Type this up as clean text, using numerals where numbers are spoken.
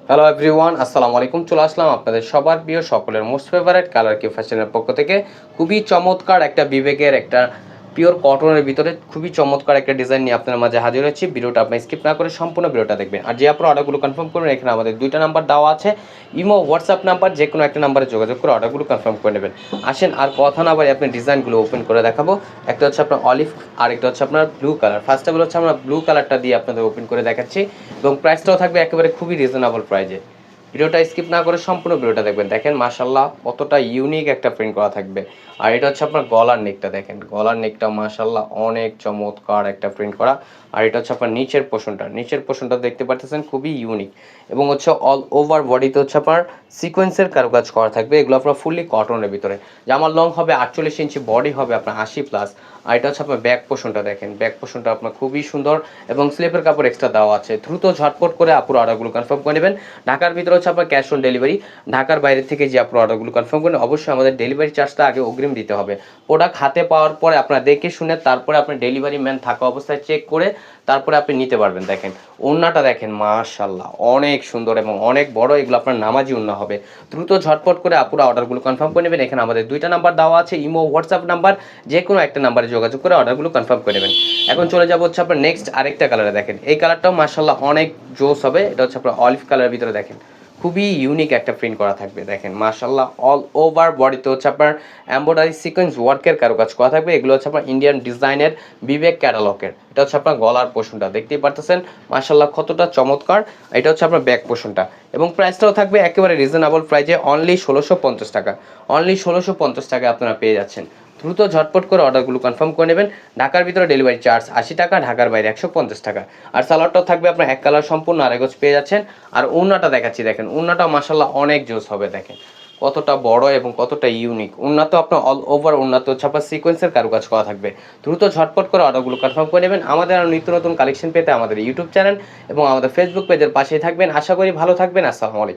Hello everyone, আসসালামু আলাইকুম। চলে আসলাম আপনাদের সবার প্রিয় সকলের মোস্ট ফেভারিট কালার কিউ ফ্যাশনের পক্ষ থেকে। খুবই চমৎকার একটা বিবেকের একটা পিওর কটনের ভিতরে খুবই চমৎকার একটা ডিজাইন নিয়ে আপনার মাঝে হাজির হয়েছি। ভিডিওটা আপনি স্কিপ না করে সম্পূর্ণ ভিডিওটা দেখবেন। আর যে আপনার অর্ডারগুলো কনফার্ম করবেন, এখানে আমাদের দুইটা নাম্বার দেওয়া আছে, ইমো হোয়াটসঅ্যাপ নাম্বার, যে কোনো একটা নাম্বারে যোগাযোগ করে অর্ডারগুলো কনফার্ম করে নেবেন। আসেন আর কথা না বাড়ি আপনি ডিজাইনগুলো ওপেন করে দেখাবো। একটা হচ্ছে আপনার অলিভ, আর একটা হচ্ছে আপনার blue colour. First of all হচ্ছে আমরা ব্লু কালারটা দিয়ে আপনাদের ওপেন করে দেখাচ্ছি এবং প্রাইসটাও থাকবে একেবারে খুবই রিজনেবল প্রাইজে। ভিডিওটা স্কিপ না করে সম্পূর্ণ ভিডিওটা দেখবেন। দেখেন মাশাআল্লাহ কতটা ইউনিক একটা প্রিন্ট করা থাকবে। আর এটা হচ্ছে আপনার গলার নেকটা, দেখেন গলার নেকটা মাশাআল্লাহ অনেক চমৎকার একটা প্রিন্ট করা। আর এটা হচ্ছে আপনার নিচের পোর্শনটা দেখতে পাচ্ছেন খুবই ইউনিক এবং হচ্ছে অল ওভার বডিতে হচ্ছে আপনার সিকোয়েন্সের কারুকাজ করা থাকবে। এগুলো আপনার ফুললি কটনের ভিতরে। জামার লং হবে 48 ইঞ্চি, বডি হবে আপনার 80+। আর এটা হচ্ছে আপনার ব্যাক পোর্শনটা, দেখেন ব্যাক পোর্শনটা আপনার খুবই সুন্দর এবং স্লিপের কাপড় এক্সট্রা দেওয়া আছে। দ্রুত ঝটপট করে আপুর অর্ডারগুলো কনফার্ম করে নেবেন। ঢাকার ভিতরে হচ্ছে আপনার ক্যাশ অন ডেলিভারি। ঢাকার বাইরে থেকে যে আপনার অর্ডারগুলো কনফার্ম করেন, অবশ্যই আমাদের ডেলিভারি চার্জটা আগে অগ্রিম দিতে হবে। প্রোডাক্ট হাতে পাওয়ার পরে আপনার দেখে শুনে তারপরে আপনি ডেলিভারি ম্যান থাকা অবস্থায় চেক করে তারপরে আপনি নিতে পারবেন। দেখেন ওড়নাটা দেখেন মাশাআল্লাহ অনেক সুন্দর এবং অনেক বড়। এগুলো আপনার নামাজি ওড়না হবে। দ্রুত ঝটপট করে আপুরা অর্ডারগুলো কনফার্ম করে নেবেন। এখানে আমাদের দুইটা নাম্বার দেওয়া আছে, ইমো হোয়াটসঅ্যাপ নাম্বার, যে কোনো একটা নাম্বারে যোগাযোগ করে অর্ডারগুলো কনফার্ম করে নেবেন। এখন চলে যাবো হচ্ছে আপনার নেক্সট আরেকটা কালারে। দেখেন এই কালারটাও মাশাআল্লাহ অনেক জোস হবে। এটা হচ্ছে আপনার অলিভ কালারের ভিতরে, দেখেন খুবই ইউনিক একটা প্রিন্ট করা থাকবে। দেখেন মাশাআল্লাহ অল ওভার বডিতে হচ্ছে আপনার এমব্রয়ডারি সিকোয়েন্স ওয়ার্কের কারুকাজ করা থাকবে। এগুলো হচ্ছে আপনার ইন্ডিয়ান ডিজাইনের বিবেক ক্যাটালগের। এটা হচ্ছে আপনার গলার পোর্শনটা, দেখতেই পারতেছেন মাশাআল্লাহ কতটা চমৎকার। এটা হচ্ছে আপনার ব্যাক পোর্শনটা এবং প্রাইসটাও থাকবে একেবারে রিজনেবল প্রাইজে, অনলি 1650 টাকা। অনলি 1650 টাকায় আপনারা পেয়ে যাচ্ছেন। দ্রুত ঝটপট করে অর্ডারগুলো কনফার্ম করে নেবেন। ঢাকার ভিতরে ডেলিভারি চার্জ 80 টাকা, ঢাকার বাইরে 150 টাকা। আর সালোয়ারটাও থাকবে আপনার এক কালার সম্পূর্ণ আড়াই গজ পেয়ে যাচ্ছেন। আর ওড়নাটা দেখাচ্ছি, দেখেন ওড়নাটাও মাশাআল্লাহ অনেক জোস হবে। দেখেন কতটা বড় এবং কতটা ইউনিক। ওড়নাতে আপনার অল ওভার ওড়নাতে হচ্ছে আপনার সিকোয়েন্সের কারুকাজ করা থাকবে। দ্রুত ঝটপট করে অর্ডারগুলো কনফার্ম করে নেবেন। আমাদের আরও নিত্য নতুন কালেকশন পেতে আমাদের ইউটিউব চ্যানেল এবং আমাদের ফেসবুক পেজের পাশেই থাকবেন। আশা করি ভালো থাকবেন। আসসালামু আলাইকুম।